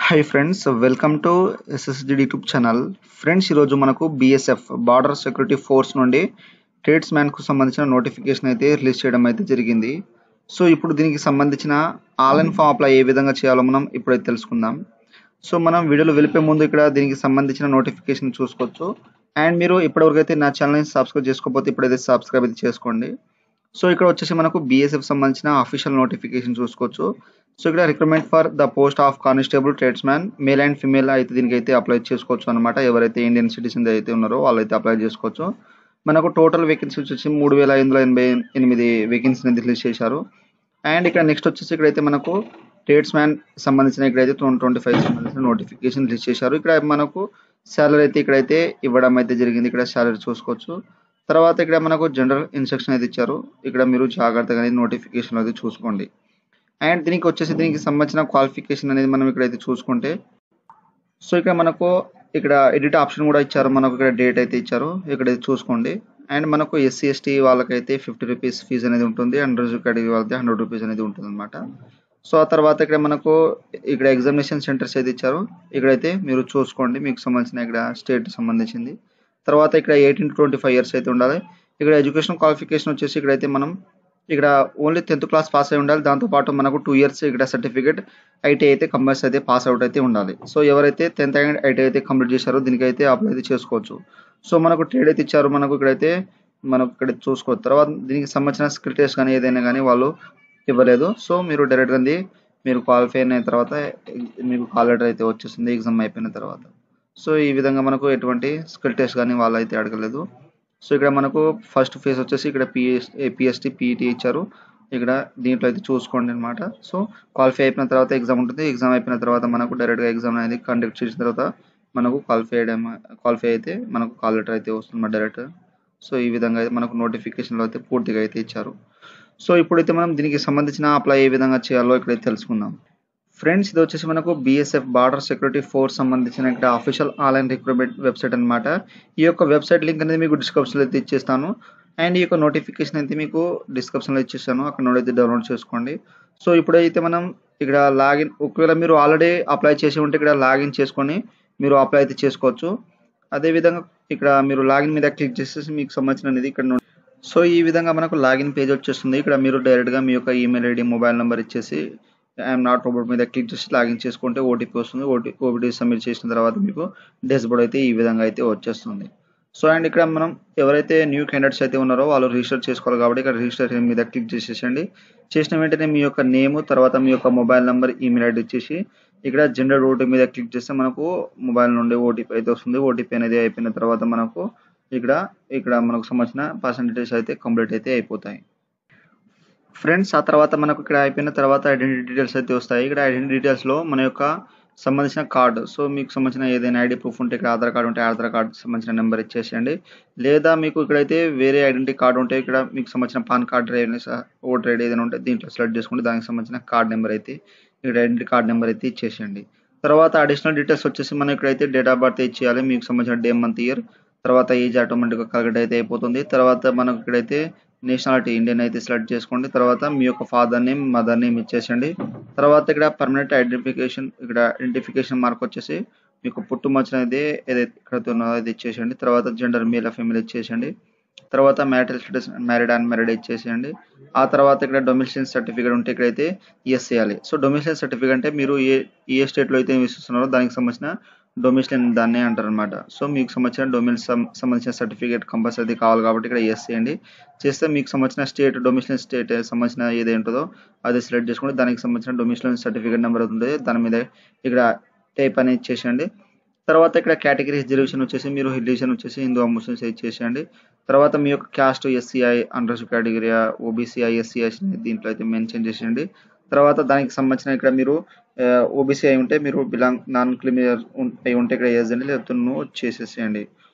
Hi friends, welcome to SSD YouTube channel. Friends, ఈరోజు మనకు BSF border security force నుండి trades మ్యాన్కు సంబంధించిన notification అయితే రిలీజ్ చేయడం అయితే జరిగింది. సో ఇప్పుడు దీనికి సంబంధించిన ఆన్లైన్ ఫామ్ అప్లై ఏ విధంగా చేయాలో మనం ఇప్పుడైతే తెలుసుకుందాం. సో మనం వీడియోలో వెళ్ళిపోయే ముందు ఇక్కడ దీనికి సంబంధించిన నోటిఫికేషన్ చూసుకోవచ్చు. అండ్ మీరు ఇప్పటివరకు అయితే నా ఛానల్ని సబ్స్క్రైబ్ చేసుకోకపోతే ఇప్పుడైతే సబ్స్క్రైబ్ అయితే చేసుకోండి. సో ఇక్కడ వచ్చేసి మనకు బీఎస్ఎఫ్ సంబంధించిన అఫీషియల్ నోటిఫికేషన్ చూసుకోవచ్చు. సో ఇక్కడ recruitment for the post of constable tradesman male and female అయితే దీనికైతే అప్లై చేసుకోవచ్చు అనమాట. ఎవరైతే ఇండియన్ సిటిజన్ అయితే ఉన్నారో వాళ్ళైతే అప్లై చేసుకోవచ్చు. మనకు టోటల్ వేకెన్సీ వచ్చేసి 3588 వేకెన్సీ అనేది రిలీజ్ చేశారు. అండ్ ఇక్కడ నెక్స్ట్ వచ్చేసి ఇక్కడైతే మనకు ట్రేడ్స్మ్యాన్ సంబంధించిన ఇక్కడైతే 2025 సంబంధించిన నోటిఫికేషన్ రిలీజ్ చేశారు. ఇక్కడ మనకు శాలరీ అయితే ఇక్కడైతే ఇవ్వడం అయితే జరిగింది. ఇక్కడ శాలరీ చూసుకోవచ్చు. తర్వాత ఇక్కడ మనకు జనరల్ ఇన్స్ట్రక్షన్ అయితే ఇచ్చారు. ఇక్కడ మీరు జాగ్రత్తగా నోటిఫికేషన్ అయితే చూసుకోండి. అండ్ దీనికి సంబంధించిన క్వాలిఫికేషన్ అనేది మనం ఇక్కడైతే చూసుకుంటే, సో ఇక్కడ మనకు ఇక్కడ ఎడిట్ ఆప్షన్ కూడా ఇచ్చారు. మనకు ఇక్కడ డేట్ అయితే ఇచ్చారు, ఇక్కడైతే చూసుకోండి. అండ్ మనకు ఎస్సీ ఎస్టీ వాళ్ళకైతే 50 రూపీస్ ఫీజు అనేది ఉంటుంది. అండ్ రిజర్వ్ కేటగిరీ వాళ్ళకి 100 రూపీస్ అనేది ఉంటుంది అనమాట. సో ఆ తర్వాత ఇక్కడ మనకు ఇక్కడ ఎగ్జామినేషన్ సెంటర్స్ అయితే ఇచ్చారు. ఇక్కడైతే మీరు చూసుకోండి, మీకు సంబంధించిన ఇక్కడ స్టేట్ సంబంధించింది. తర్వాత ఇక్కడ 18 to 25 ఇయర్స్ అయితే ఉండాలి. ఇక్కడ ఎడ్యుకేషన్ క్వాలిఫికేషన్ వచ్చేసి ఇక్కడైతే మనం ఇక్కడ ఓన్లీ 10th క్లాస్ పాస్ అయి ఉండాలి. దాంతోపాటు మనకు 2 ఇయర్స్ ఇక్కడ సర్టిఫికేట్ ఐటీ అయితే కంపల్సరీ అయితే పాస్ అవుట్ అయితే ఉండాలి. సో ఎవరైతే 10th అండ్ ఐటీ అయితే కంప్లీట్ చేశారో దీనికైతే అప్లై అయితే చేసుకోవచ్చు. సో మనకు ట్రేడ్ అయితే ఇచ్చారు. మనకు ఇక్కడైతే ఇక్కడ చూసుకోవచ్చు. తర్వాత దీనికి సంబంధించిన స్కిల్ టెస్ట్ కానీ ఏదైనా కానీ వాళ్ళు ఇవ్వలేదు. సో మీరు డైరెక్ట్గా మీరు క్వాలిఫై అయిన తర్వాత మీకు కాల్ లెటర్ అయితే వచ్చేస్తుంది ఎగ్జామ్ అయిపోయిన తర్వాత. సో ఈ విధంగా మనకు ఎటువంటి స్కిల్ టెస్ట్ కానీ వాళ్ళు అయితే అడగలేదు. సో ఇక్కడ మనకు ఫస్ట్ ఫేజ్ వచ్చేసి ఇక్కడ పిఎస్టీ పీఈటీ ఇచ్చారు. ఇక్కడ దీంట్లో అయితే చూసుకోండి అనమాట. సో క్వాలిఫై అయిపోయిన తర్వాత ఎగ్జామ్ ఉంటుంది. ఎగ్జామ్ అయిపోయిన తర్వాత మనకు డైరెక్ట్గా ఎగ్జామ్ అనేది కండక్ట్ చేసిన తర్వాత మనకు క్వాలిఫై అయితే మనకు కాల్ లెటర్ అయితే వస్తుంది డైరెక్ట్. సో ఈ విధంగా అయితే మనకు నోటిఫికేషన్లో అయితే పూర్తిగా అయితే ఇచ్చారు. సో ఇప్పుడైతే మనం దీనికి సంబంధించిన అప్లై ఏ విధంగా చేయాలో ఇక్కడైతే తెలుసుకుందాం. ఫ్రెండ్స్, ఇది వచ్చేసి మనకు బీఎస్ఎఫ్ బార్డర్ సెక్యూరిటీ ఫోర్స్ సంబంధించిన ఇక్కడ అఫీషియల్ ఆన్లైన్ రిక్రూట్మెంట్ వెబ్సైట్ అనమాట. ఈ యొక్క వెబ్సైట్ లింక్ అనేది మీకు డిస్క్రిప్షన్లో అయితే ఇచ్చేస్తాను. అండ్ ఈ యొక్క నోటిఫికేషన్ అయితే మీకు డిస్క్రిప్షన్లో ఇచ్చేస్తాను, అక్కడ నుండి అయితే డౌన్లోడ్ చేసుకోండి. సో ఇప్పుడైతే మనం ఇక్కడ లాగిన్, ఒకవేళ మీరు ఆల్రెడీ అప్లై చేసి ఉంటే ఇక్కడ లాగిన్ చేసుకొని మీరు అప్లై అయితే చేసుకోవచ్చు. అదేవిధంగా ఇక్కడ మీరు లాగిన్ మీద క్లిక్ చేసేసి మీకు సంబంధించిన అనేది ఇక్కడ సో ఈ విధంగా మనకు లాగిన్ పేజ్ వచ్చేస్తుంది. ఇక్కడ మీరు డైరెక్ట్గా మీ యొక్క ఈమెయిల్ ఐడి, మొబైల్ నెంబర్ ఇచ్చేసి ఐఎమ్ నాట్ రోబోట్ మీద క్లిక్ చేసి లాగిన్ చేసుకుంటే ఓటీపీ వస్తుంది. ఓటీపీ సబ్మిట్ చేసిన తర్వాత మీకు డాష్బోర్డ్ అయితే ఈ విధంగా అయితే వచ్చేస్తుంది. సో అండ్ ఇక్కడ మనం ఎవరైతే న్యూ క్యాండిడేట్స్ అయితే ఉన్నారో వాళ్ళు రిజిస్టర్ చేసుకోవాలి కాబట్టి ఇక్కడ రిజిస్టర్ మీద క్లిక్ చేసేసండి. చేసిన వెంటనే మీ యొక్క నేమ్, తర్వాత మీ యొక్క మొబైల్ నెంబర్, ఈమెయిల్ ఐడి ఇచ్చేసి ఇక్కడ జనరేట్ ఓటీపీ మీద క్లిక్ చేస్తే మనకు మొబైల్ నుండి ఓటీపీ అయితే వస్తుంది. ఓటీపీ అనేది అయిపోయిన తర్వాత మనకు ఇక్కడ మనకు సంబంధించిన పర్సన్ డీటెయిల్స్ అయితే కంప్లీట్ అయితే అయిపోతాయి. ఫ్రెండ్స్, ఆ తర్వాత మనకు ఇక్కడ అయిపోయిన తర్వాత ఐడెంటిటీ డీటెయిల్స్ అయితే వస్తాయి. ఇక్కడ ఐడెంటిటీ డీటెయిల్స్లో మన యొక్క సంబంధించిన కార్డు, సో మీకు సంబంధించిన ఏదైనా ఐడి ప్రూఫ్ ఉంటే ఇక్కడ ఆధార్ కార్డు ఉంటే ఆధార్ కార్డు సంబంధించిన నెంబర్ ఇచ్చేసేయండి. లేదా మీకు ఇక్కడైతే వేరే ఐడెంటిటీ కార్డు ఉంటే ఇక్కడ మీకు సంబంధించిన పాన్ కార్డు, ఓటర్ ఐడి ఏదైనా ఉంటే దీంట్లో సెలెక్ట్ చేసుకుంటే దానికి సంబంధించిన కార్డ్ నెంబర్ అయితే ఇక్కడ ఐడెంటిటీ కార్డ్ నెంబర్ అయితే ఇచ్చేసేయండి. తర్వాత అడిషనల్ డీటెయిల్స్ వచ్చేసి మనం ఇక్కడైతే డేట్ ఆఫ్ బర్త్ ఇచ్చేయాలి. మీకు సంబంధించిన డే, మంత్, ఇయర్, తర్వాత ఏజ్ ఆటోమేటిక్గా కరెక్ట్ అయితే అయిపోతుంది. తర్వాత మనకు ఇక్కడైతే నేషనాలిటీ ఇండియన్ అయితే సెలెక్ట్ చేసుకోండి. తర్వాత మీ యొక్క ఫాదర్ నేమ్, మదర్ నేమ్ ఇచ్చేసండి. తర్వాత ఇక్కడ పర్మనెంట్ ఐడెంటిఫికేషన్ మార్క్ వచ్చేసి మీకు పుట్టుమచ్చ అనేది ఏదైతే ఇక్కడ ఉన్నదో అది ఇచ్చేసేయండి. తర్వాత జెండర్ మేల్ ఫీమేల్ ఇచ్చేసేయండి. తర్వాత marital status married and married ఇచ్చేసేయండి. ఆ తర్వాత ఇక్కడ డొమిసిలైన్ సర్టిఫికేట్ ఉంటే ఇక్కడైతే ఎస్ చేయాలి. సో డొమిసిలైన్ సర్టిఫికేట్ అంటే మీరు ఏ స్టేట్లో అయితే నివసిస్తున్నారో దానికి సంబంధించిన డొమిసిలైన్ దాన్ని అంటారు అనమాట. సో మీకు సంబంధించిన సర్టిఫికేట్ కంపల్సరీ కావాలి కాబట్టి ఇక్కడ ఎస్ చేయండి. చేస్తే మీకు సంబంధించిన డొమిసిలైన్ స్టేట్ సంబంధించిన ఏది ఉంటుందో అది సెలెక్ట్ చేసుకుంటే దానికి సంబంధించిన డొమిసిలైన్ సర్టిఫికేట్ నెంబర్ అవుతుంది. దాని మీద ఇక్కడ టైప్ అనేది ఇచ్చేసేయండి. తర్వాత ఇక్కడ కేటగిరీ రిజర్వేషన్ వచ్చేసి మీరు రిలీజన్ వచ్చేసి హిందూ ముస్లిమ్స్ ఇచ్చేసేయండి. తర్వాత మీ యొక్క క్యాస్ట్ ఎస్సీఐ, అన్రిజర్వ్డ్ కేటగిరీ, ఓబీసీఐ, ఎస్సీఐ దీంట్లో అయితే మెన్షన్ చేసేయండి. తర్వాత దానికి సంబంధించిన ఇక్కడ మీరు ఓబీసీ అయి ఉంటే మీరు నాన్ క్రిమినల్ అయి ఉంటే ఇక్కడ వేసేయండి, లేకపోతే నో చేసేసేయండి.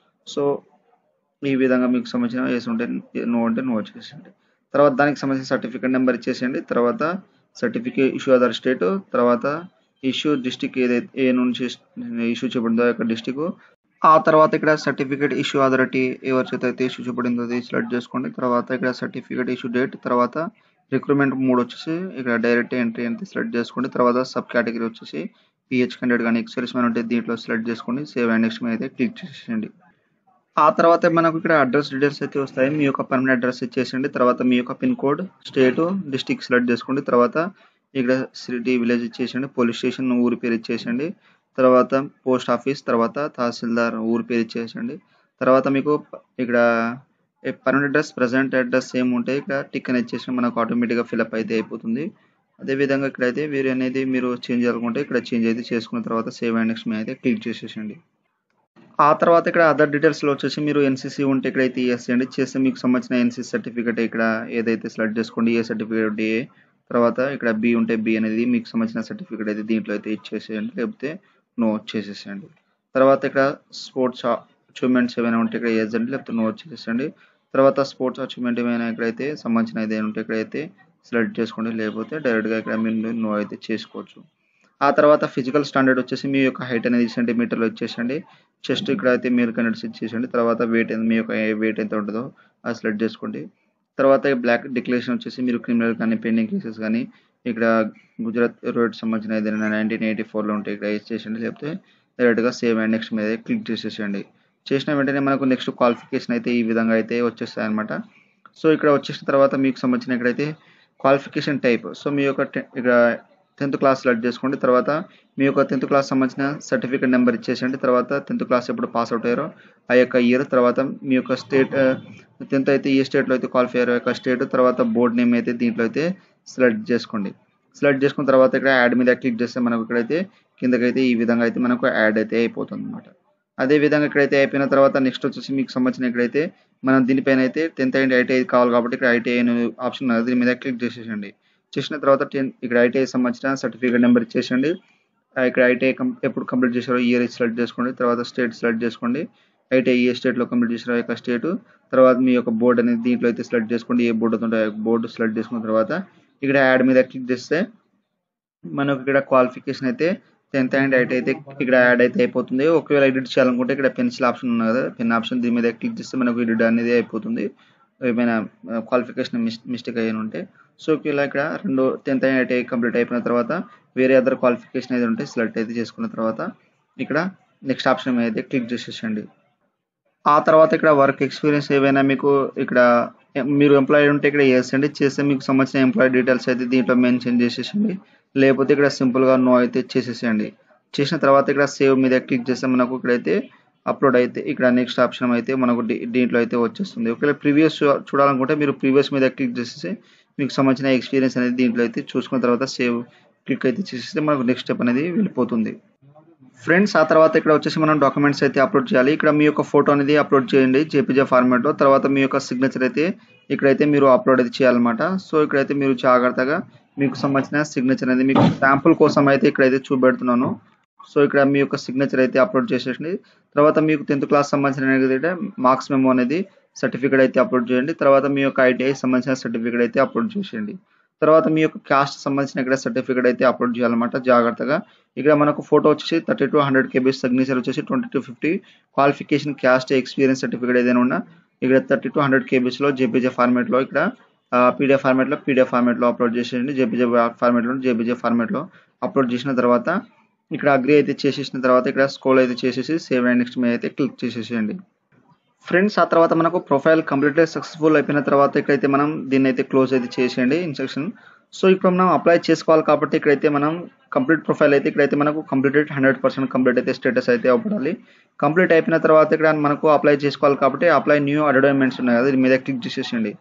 సో ఈ విధంగా మీకు సంబంధించిన వేసి ఉంటే నో అంటే నో చేసేయండి. తర్వాత దానికి సంబంధించిన సర్టిఫికేట్ నెంబర్ ఇచ్చేసేయండి. తర్వాత సర్టిఫికేట్ ఇష్యూ అదర్ స్టేట్, తర్వాత ఇష్యూ డిస్టిక్ ఏదైతే ఏ నుంచి ఇష్యూ చేయబడిందో యొక్క డిస్టిక్, ఆ తర్వాత ఇక్కడ సర్టిఫికేట్ ఇష్యూ అథారిటీ ఎవరి చేత అయితే ఇష్యూ చేయబడిందో అది సెలెక్ట్ చేసుకోండి. తర్వాత ఇక్కడ సర్టిఫికేట్ ఇష్యూ డేట్, తర్వాత రిక్రూట్మెంట్ మోడ్ వచ్చేసి ఇక్కడ డైరెక్ట్ ఎంట్రీ అయితే సెలెక్ట్ చేసుకోండి. తర్వాత సబ్ కేటగిరీ వచ్చేసి పిహెచ్ కండెడ్ కానీ ఎక్సెల్స్ మ్యాన్ ఉంటే దీంట్లో సెలెక్ట్ చేసుకోండి. సేవ్ అండ్ నెక్స్ట్ మీద అయితే క్లిక్ చేసేయండి. ఆ తర్వాత మనకు ఇక్కడ అడ్రస్ డీటెయిల్స్ అయితే వస్తాయి. మీ యొక్క పర్మనెంట్ అడ్రస్ ఇచ్చేసండి. తర్వాత మీ యొక్క pin code, state, district select చేసుకోండి. తర్వాత ఇక్కడ సిటీ, విలేజ్ ఇచ్చేసండి. పోలీస్ స్టేషన్ ఊరి పేరు ఇచ్చేసండి. తర్వాత పోస్ట్ ఆఫీస్, తర్వాత తహసీల్దార్ ఊరి పేరు ఇచ్చేసండి. తర్వాత మీకు ఇక్కడ permanent address, present address same ఉంటే ఇక్కడ టిక్ అని ఇచ్చేసి మనకు ఆటోమేటిక్గా ఫిల్అప్ అయితే అయిపోతుంది. అదేవిధంగా ఇక్కడైతే వేరే అనేది మీరు చేంజ్ చేయాలనుకుంటే ఇక్కడ చేంజ్ అయితే చేసుకున్న తర్వాత సేవ్ అండ్ నెక్స్ట్ మీద అయితే క్లిక్ చేసేసండి. ఆ తర్వాత ఇక్కడ అదర్ డీటెయిల్స్లో వచ్చేసి మీరు ఎన్సీసీ ఉంటే ఇక్కడైతే ఎస్ అండి. చేస్తే మీకు సంబంధించిన ఎన్సీసీ సర్టిఫికేట్ ఇక్కడ ఏదైతే సెలెక్ట్ చేసుకోండి. ఏ సర్టిఫికేట్ ఏ, తర్వాత ఇక్కడ బి ఉంటే బి అనేది మీకు సంబంధించిన సర్టిఫికేట్ అయితే దీంట్లో అయితే ఇచ్చేసేయండి, లేకపోతే నో చేసేసేయండి. తర్వాత ఇక్కడ స్పోర్ట్స్ అచీవ్మెంట్స్ ఏమైనా ఉంటే ఇక్కడ ఎస్ అండి, లేకపోతే నో చేసేసండి. తర్వాత స్పోర్ట్స్ అచీవ్మెంట్ ఏమైనా ఇక్కడైతే సంబంధించిన ఏదైనా ఉంటే ఇక్కడైతే సెలెక్ట్ చేసుకోండి, లేకపోతే డైరెక్ట్గా ఇక్కడ మీరు నో అయితే చేసుకోవచ్చు. ఆ తర్వాత ఫిజికల్ స్టాండర్డ్ వచ్చేసి మీ యొక్క హైట్ అనేది సెంటీమీటర్లో ఇచ్చేసండి. చెస్ట్ ఇక్కడ అయితే మీరు కనెక్ట్స్ ఇచ్చేసండి. తర్వాత వెయిట్ మీ యొక్క వెయిట్ ఎంత ఉంటుందో అది సెలెక్ట్ చేసుకోండి. తర్వాత బ్లాక్ డిక్లరేషన్ వచ్చేసి మీరు క్రిమినల్ కానీ పెండింగ్ కేసెస్ కానీ ఇక్కడ గుజరాత్ రోడ్ సంబంధించిన ఏదైనా 1984లో ఉంటే ఇక్కడ ఇచ్చేసండి, లేకపోతే డైరెక్ట్గా సేవ్ అండ్ నెక్స్ట్ మీద క్లిక్ చేసేసండి. చేసిన వెంటనే మనకు నెక్స్ట్ క్వాలిఫికేషన్ అయితే ఈ విధంగా అయితే వచ్చేస్తాయి అనమాట. సో ఇక్కడ వచ్చేసిన తర్వాత మీకు సంబంధించిన ఇక్కడైతే క్వాలిఫికేషన్ టైప్, సో మీ యొక్క ఇక్కడ 10th క్లాస్ సెలెక్ట్ చేసుకోండి. తర్వాత మీ యొక్క 10th క్లాస్ సంబంధించిన సర్టిఫికేట్ నెంబర్ ఇచ్చేసండి. తర్వాత 10th క్లాస్ ఎప్పుడు పాస్ అవుట్ అయ్యారో ఆ యొక్క ఇయర్, తర్వాత మీ యొక్క స్టేట్ 10th అయితే ఏ స్టేట్లో అయితే క్వాలిఫై అయ్యారో యొక్క స్టేట్, తర్వాత బోర్డ్ నేమ్ అయితే దీంట్లో అయితే సెలెక్ట్ చేసుకోండి. సెలెక్ట్ చేసుకున్న తర్వాత ఇక్కడ యాడ్ మీద క్లిక్ చేస్తే మనకు ఇక్కడైతే కిందకైతే ఈ విధంగా అయితే మనకు యాడ్ అయితే అయిపోతుంది అనమాట. అదే విధంగా ఇక్కడైతే అయిపోయిన తర్వాత నెక్స్ట్ వచ్చేసి మీకు సంబంధించిన ఇక్కడైతే మనం దీనిపైన అయితే 10th అండ్ ఐటీఐ కావాలి కాబట్టి ఇక్కడ ఐటీఐ అనే ఆప్షన్ ఉంది, దీని మీద క్లిక్ చేసేసండి. చేసిన తర్వాత ఇక్కడ ఐటీఐ సంబంధించిన సర్టిఫికేట్ నెంబర్ ఇచ్చేసండి. ఇక్కడ ఐటీఐ ఎప్పుడు కంప్లీట్ చేశారో ఇయర్ సెలెక్ట్ చేసుకోండి. తర్వాత స్టేట్ సెలెక్ట్ చేసుకోండి. ఐటీఐ ఏ స్టేట్లో కంప్లీట్ చేశారో యొక్క స్టేట్, తర్వాత మీ యొక్క బోర్డు అనేది దీంట్లో అయితే సెలెక్ట్ చేసుకోండి. ఏ బోర్డు ఉంటే బోర్డు సెలెక్ట్ చేసుకున్న తర్వాత ఇక్కడ యాడ్ మీద క్లిక్ చేస్తే మనకు ఇక్కడ క్వాలిఫికేషన్ అయితే 10th అండ్ ఐటీ అయితే ఇక్కడ యాడ్ అయితే అయిపోతుంది. ఒకవేళ ఎడిట్ చేయాలనుకుంటే ఇక్కడ పెన్సిల్ ఆప్షన్ ఉంది కదా, పెన్ ఆప్షన్ దీని మీద క్లిక్ చేస్తే మనకు ఎడిట్ అనేది అయిపోతుంది. ఏమైనా క్వాలిఫికేషన్ మిస్టేక్ అయ్యి ఉంటే. సో ఇలా ఇక్కడ 10th అండ్ ఐటీ కంప్లీట్ అయిపోయిన తర్వాత వేరే అదర్ క్వాలిఫికేషన్ ఏదైతే ఉంటే సెలెక్ట్ అయితే చేసుకున్న తర్వాత ఇక్కడ నెక్స్ట్ ఆప్షన్ మీద అయితే క్లిక్ చేసేసండి. ఆ తర్వాత ఇక్కడ వర్క్ ఎక్స్పీరియన్స్ ఏవైనా మీకు ఇక్కడ మీరు ఎంప్లాయీ ఉంటే ఇక్కడ చేసండి. చేస్తే మీకు సంబంధించిన ఎంప్లాయీ డీటెయిల్స్ అయితే దీంట్లో మెన్షన్ చేసేసండి, లేకపోతే ఇక్కడ సింపుల్గా నో అయితే చేసేసేయండి. చేసిన తర్వాత ఇక్కడ సేవ్ మీద క్లిక్ చేస్తే మనకు ఇక్కడైతే అప్లోడ్ అయితే ఇక్కడ నెక్స్ట్ ఆప్షన్ అయితే మనకు దీంట్లో అయితే వచ్చేస్తుంది. ఒకవేళ ప్రీవియస్ చూడాలనుకుంటే మీరు ప్రీవియస్ మీద క్లిక్ చేసేసి మీకు సంబంధించిన ఎక్స్పీరియన్స్ అనేది దీంట్లో అయితే చూసుకున్న తర్వాత సేవ్ క్లిక్ అయితే చేసేస్తే మనకు నెక్స్ట్ స్టెప్ అనేది వెళ్ళిపోతుంది. ఫ్రెండ్స్ ఆ తర్వాత ఇక్కడ వచ్చేసి మనం డాక్యుమెంట్స్ అయితే అప్లోడ్ చేయాలి. ఇక్కడ మీ యొక్క ఫోటో అనేది అప్లోడ్ చేయండి జేపీజే ఫార్మాట్లో. తర్వాత మీ యొక్క సిగ్నేచర్ అయితే ఇక్కడైతే మీరు అప్లోడ్ అయితే చేయాలన్నమాట. సో ఇక్కడైతే మీరు జాగ్రత్తగా మీకు సంబంధించిన సిగ్నేచర్ అనేది మీకు శాంపుల్ కోసం అయితే ఇక్కడైతే చూపెడుతున్నాను. సో ఇక్కడ మీ యొక్క సిగ్నేచర్ అయితే అప్లోడ్ చేసేయండి. తర్వాత మీకు 10th క్లాస్ సంబంధించిన మార్క్స్ మెమో అనేది సర్టిఫికేట్ అయితే అప్లోడ్ చేయండి. తర్వాత మీ యొక్క ఐటీఐ సంబంధించిన సర్టిఫికేట్ అయితే అప్లోడ్ చేసేయండి. తర్వాత మీ యొక్క క్యాస్ట్ సంబంధించిన ఇక్కడ సర్టిఫికేట్ అయితే అప్లోడ్ చేయాలన్నమాట జాగ్రత్తగా. ఇక్కడ మనకు ఫోటో వచ్చేసి 30 to 100 KB, సిగ్నేచర్ వచ్చేసి 20 to 50, qualification caste experience certificate ఏదైనా ఉన్నా ఇక్కడ 30 to 100 KBలో జేపీజే ఫార్మాట్లో ఇక్కడ పీడిఎఫ్ ఫార్మాట్లో అప్లోడ్ చేసేయండి. జేపీజే ఫార్మాట్లో అప్లోడ్ చేసిన తర్వాత ఇక్కడ అగ్రీ అయితే చేసేసిన తర్వాత ఇక్కడ స్క్రోల్ అయితే చేసేసి సేవ్ అండ్ నెక్స్ట్ మీద అయితే క్లిక్ చేసేసేయండి. ఫ్రెండ్స్ ఆ తర్వాత మనకు ప్రొఫైల్ కంప్లీట్లీ సక్సెస్ఫుల్ అయిపోయిన తర్వాత ఇక్కడైతే మనం దీన్ని అయితే క్లోజ్ అయితే చేసేయండి ఇన్స్ట్రక్షన్. సో ఇప్పుడు మనం అప్లై చేసుకోవాలి కాబట్టి ఇక్కడైతే మనం కంప్లీట్ ప్రొఫైల్ అయితే ఇక్కడైతే మనకు కంప్లీటెడ్ 100% కంప్లీట్ అయితే స్టేటస్ అయితే అవ్వాలి. కంప్లీట్ అయిపోయిన తర్వాత ఇక్కడ మనకు అప్లై చేసుకోవాలి కాబట్టి అప్లై న్యూ అడ్వర్టైజ్మెంట్స్ ఉన్నాయి కదా, దీని మీద క్లిక్ చేసేయండి.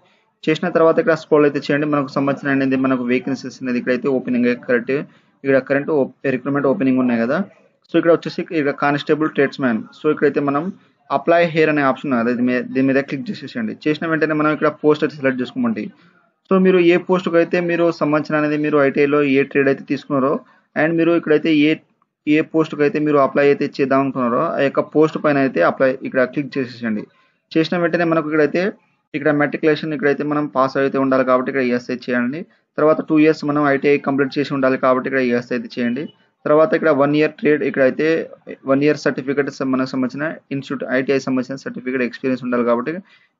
చేసిన తర్వాత ఇక్కడ స్క్రోల్ అయితే చేయండి. మనకు సంబంధించిన అనేది మనకు వేకెన్సీస్ అనేది ఇక్కడైతే ఓపెనింగ్ కరెక్ట్ ఇక్కడ కరెంట్ రిక్రూట్మెంట్ ఓపెనింగ్ ఉన్నాయి కదా. సో ఇక్కడ వచ్చేసి ఇక్కడ కానిస్టేబుల్ ట్రేడ్స్మ్యాన్. సో ఇక్కడైతే మనం అప్లై హియర్ అనే ఆప్షన్ ఉంది, దీని మీద క్లిక్ చేసేసండి. చేసిన వెంటనే మనం ఇక్కడ పోస్ట్ అయితే సెలెక్ట్ చేసుకోమండి. సో మీరు ఏ పోస్ట్కి అయితే మీరు సంబంధించిన అనేది మీరు ఐటీఐలో ఏ ట్రేడ్ అయితే తీసుకున్నారో అండ్ మీరు ఇక్కడైతే ఏ పోస్ట్కి అయితే మీరు అప్లై అయితే చేద్దాం అనుకున్నారో ఆ యొక్క పోస్ట్ పైన అయితే అప్లై ఇక్కడ క్లిక్ చేసేసండి. చేసిన వెంటనే మనకు ఇక్కడ మెట్రికులేషన్ ఇక్కడైతే మనం పాస్ అయితే ఉండాలి కాబట్టి ఇక్కడ ఎస్ అయితే చేయండి. తర్వాత 2 years మనం ఐటీఐ కంప్లీట్ చేసి ఉండాలి కాబట్టి ఇక్కడ ఎస్ అయితే చేయండి. తర్వాత ఇక్కడ 1 year ట్రేడ్ ఇక్కడైతే 1 year సర్టిఫికేట్ మనకు సంబంధించిన ఇన్స్టిట్యూట్ ఐటీఐ సంబంధించిన సర్టిఫికేట్ ఎక్స్పీరియన్స్ ఉండాలి కాబట్టి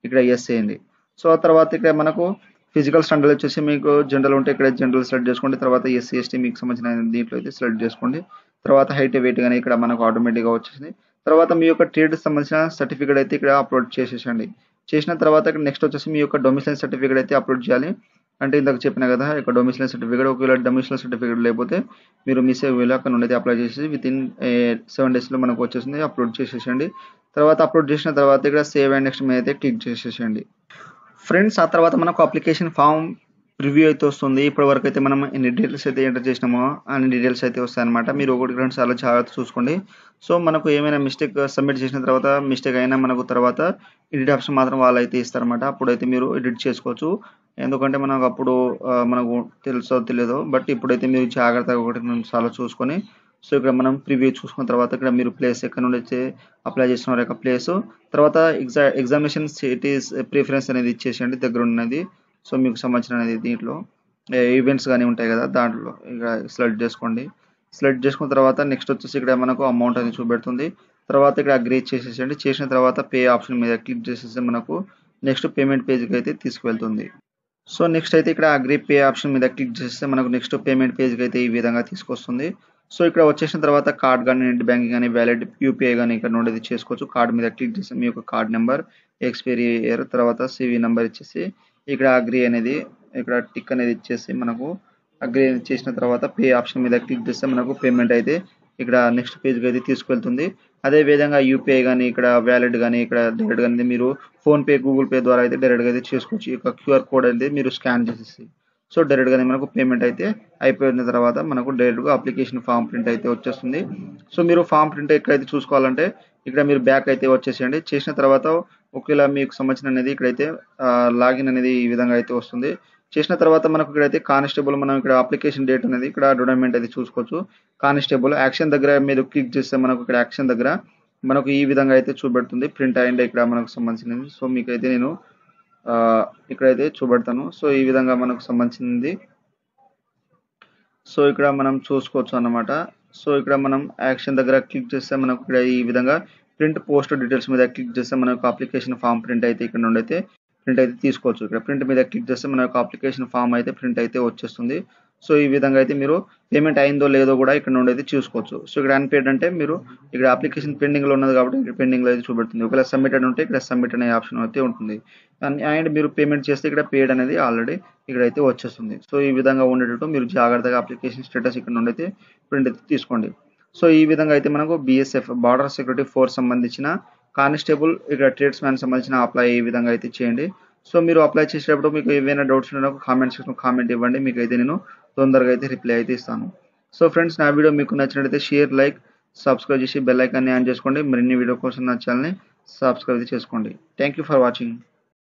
ఇక్కడ ఎస్ చేయండి. సో ఆ తర్వాత ఇక్కడ మనకు ఫిజికల్ స్టాండర్డ్ వచ్చేసి మీకు జనరల్ ఉంటే ఇక్కడ జనరల్ సెలెక్ట్ చేసుకోండి. తర్వాత ఎస్సీ ఎస్టీ మీకు సంబంధించిన దీంట్లో అయితే సెలెక్ట్ చేసుకోండి. తర్వాత హైట్ వెయిట్ కానీ ఇక్కడ మనకు ఆటోమేటిక్గా వచ్చేసింది. తర్వాత మీ యొక్క ట్రేడ్ సంబంధించిన సర్టిఫికేట్ అయితే ఇక్కడ అప్లోడ్ చేసేసండి. చేసిన తర్వాత ఇక్కడ నెక్స్ట్ వచ్చేసి మీ యొక్క డొమిసైల్ సర్టిఫికేట్ అయితే అప్లోడ్ చేయాలి. అంటే ఇందాక చెప్పిన కదా ఇక్కడ డొమిసైల్ సర్టిఫికేట్, ఒకవేళ డొమిసైల్ సర్టిఫికేట్ లేకపోతే మీరు మీ సేవలో అక్కడ నుండి అయితే అప్లై చేసి వితిన్ 7 daysలో మనకు వచ్చేసింది. అప్లోడ్ చేసేసండి. తర్వాత అప్లోడ్ చేసిన తర్వాత ఇక్కడ సేవ్ అండ్ నెక్స్ట్ మీద అయితే క్లిక్ చేసేసండి. ఫ్రెండ్స్ ఆ తర్వాత మనకు అప్లికేషన్ ఫామ్ ప్రివ్యూ అయితే వస్తుంది. ఇప్పటి వరకు అయితే మనం ఎన్ని డీటెయిల్స్ అయితే ఎంటర్ చేసినామో అన్ని డీటెయిల్స్ అయితే వస్తాయి అనమాట. మీరు ఒకటి రెండు సార్లు జాగ్రత్త చూసుకోండి. సో మనకు ఏమైనా మిస్టేక్ సబ్మిట్ చేసిన తర్వాత మిస్టేక్ అయినా మనకు తర్వాత ఎడిట్ ఆప్షన్ మాత్రం వాళ్ళు అయితే ఇస్తారనమాట. అప్పుడైతే మీరు ఎడిట్ చేసుకోవచ్చు. ఎందుకంటే మనకు అప్పుడు మనకు తెలుసో తెలియదో, బట్ ఇప్పుడైతే మీరు జాగ్రత్తగా ఒకటి రెండు సార్లు చూసుకొని సో ఇక్కడ మనం ప్రివ్యూ చూసుకున్న తర్వాత ఇక్కడ మీరు ప్లేస్ ఎక్కడ నుండి అయితే అప్లై చేస్తున్నారు యొక్క ప్లేస్, తర్వాత ఎగ్జామినేషన్ సిటీస్ ప్రిఫరెన్స్ అనేది ఇచ్చేసండి దగ్గర ఉన్నది. సో మీకు సంబంధించిన దీంట్లో ఈవెంట్స్ కానీ ఉంటాయి కదా, దాంట్లో ఇక సెలెక్ట్ చేసుకోండి. సెలెక్ట్ చేసుకున్న తర్వాత నెక్స్ట్ వచ్చేసి ఇక్కడ మనకు అమౌంట్ అనేది చూపెడుతుంది. తర్వాత ఇక్కడ అగ్రీ చేసేసండి. చేసిన తర్వాత పే ఆప్షన్ మీద క్లిక్ చేసేస్తే మనకు నెక్స్ట్ పేమెంట్ పేజ్కి అయితే తీసుకువెళ్తుంది. సో నెక్స్ట్ అయితే ఇక్కడ అగ్రీ పే ఆప్షన్ మీద క్లిక్ చేస్తే మనకు నెక్స్ట్ పేమెంట్ పేజ్కి అయితే ఈ విధంగా తీసుకొస్తుంది. సో ఇక్కడ వచ్చేసిన తర్వాత కార్డ్ కానీ నెట్ బ్యాంకింగ్ కానీ వ్యాలెట్ యూపీఐ కానీ ఇక్కడ నుండి చేసుకోవచ్చు. కార్డ్ మీద క్లిక్ చేస్తే మీ యొక్క కార్డ్ నెంబర్, ఎక్స్పైరీ ఇయర్, తర్వాత సివి నెంబర్ ఇచ్చేసి ఇక్కడ అగ్రీ అనేది ఇక్కడ టిక్ అనేది ఇచ్చేసి మనకు అగ్రీ చేసిన తర్వాత పే ఆప్షన్ మీద క్లిక్ చేస్తే మనకు పేమెంట్ అయితే ఇక్కడ నెక్స్ట్ పేజ్కి అయితే తీసుకెళ్తుంది. అదే విధంగా యూపీఐ కానీ ఇక్కడ వ్యాలెట్ కానీ ఇక్కడ డైరెక్ట్ కానీ మీరు ఫోన్పే, గూగుల్ పే ద్వారా అయితే డైరెక్ట్గా అయితే చేసుకోవచ్చు. ఈ యొక్క క్యూఆర్ కోడ్ అయితే మీరు స్కాన్ చేసేసి సో డైరెక్ట్గానే మనకు పేమెంట్ అయితే అయిపోయిన తర్వాత మనకు డైరెక్ట్గా అప్లికేషన్ ఫామ్ ప్రింట్ అయితే వచ్చేస్తుంది. సో మీరు ఫామ్ ప్రింట్ ఎక్కడైతే చూసుకోవాలంటే ఇక్కడ మీరు బ్యాక్ అయితే వచ్చేసేయండి. చేసిన తర్వాత ఒకవేళ మీకు సంబంధించిన అనేది ఇక్కడైతే లాగిన్ అనేది ఈ విధంగా అయితే వస్తుంది. చేసిన తర్వాత మనకు ఇక్కడైతే కానిస్టేబుల్ మనం ఇక్కడ అప్లికేషన్ డేట్ అనేది ఇక్కడ డొక్యుమెంట్ అయితే చూసుకోవచ్చు. కానిస్టేబుల్ యాక్షన్ దగ్గర మీరు క్లిక్ చేస్తే మనకు ఇక్కడ యాక్షన్ దగ్గర మనకు ఈ విధంగా అయితే చూపెడుతుంది ప్రింట్ అయ్యింది ఇక్కడ మనకు సంబంధించినది. సో మీకైతే నేను ఇక్కడైతే చూపెడతాను. సో ఈ విధంగా మనకు సంబంధించింది సో ఇక్కడ మనం చూసుకోవచ్చు అన్నమాట. సో ఇక్కడ మనం యాక్షన్ దగ్గర క్లిక్ చేస్తే మనకు ఇక్కడ ఈ విధంగా ప్రింట్ పోస్ట్ డీటెయిల్స్ మీద క్లిక్ చేస్తే మనకు అప్లికేషన్ ఫామ్ ప్రింట్ అయితే ఇక్కడ నుండి అయితే ప్రింట్ అయితే తీసుకోవచ్చు. ఇక్కడ ప్రింట్ మీద క్లిక్ చేస్తే మనకు అప్లికేషన్ ఫామ్ అయితే ప్రింట్ అయితే వచ్చేస్తుంది. సో ఈ విధంగా అయితే మీరు పేమెంట్ అయిందో లేదో కూడా ఇక్కడ నుండి అయితే చూసుకోవచ్చు. సో ఇక్కడ అన్పేడ్ అంటే మీరు ఇక్కడ అప్లికేషన్ పెండింగ్లో ఉన్నది కాబట్టి ఇక్కడ పెండింగ్లో అయితే చూపెడుతుంది. ఒకవేళ సబ్మిటెడ్ ఉంటే ఇక్కడ సబ్మిట్ అనే ఆప్షన్ అయితే ఉంటుంది. అండ్ మీరు పేమెంట్ చేస్తే ఇక్కడ పేడ్ అనేది ఆల్రెడీ ఇక్కడైతే వచ్చేస్తుంది. సో ఈ విధంగా ఉండేటట్టు మీరు జాగ్రత్తగా అప్లికేషన్ స్టేటస్ ఇక్కడ నుండి అయితే ప్రింట్ అయితే తీసుకోండి. సో ఈ విధంగా అయితే మనకు BSF బార్డర్ సెక్యూరిటీ ఫోర్స్ సంబంధించిన కానిస్టేబుల్ ఇక్కడ ట్రేడ్స్ మ్యాన్ సంబంధించిన అప్లై ఈ విధంగా అయితే చేయండి. సో మీరు అప్లై చేసేటప్పుడు మీకు ఏమైనా డౌట్స్ ఉన్నా కామెంట్ సెక్షన్ కామెంట్ ఇవ్వండి. మీకు అయితే నేను తొందరగా అయితే రిప్లై అయితే ఇస్తాను. సో ఫ్రెండ్స్ నా వీడియో మీకు నచ్చినట్లయితే షేర్, లైక్, సబ్స్క్రైబ్ చేసి బెల్ ఐకాన్ని ఆన్ చేసుకోండి. మరిన్ని వీడియో కోసం నా ఛానల్ని సబ్స్క్రైబ్ చేసుకోండి. Thank you for watching.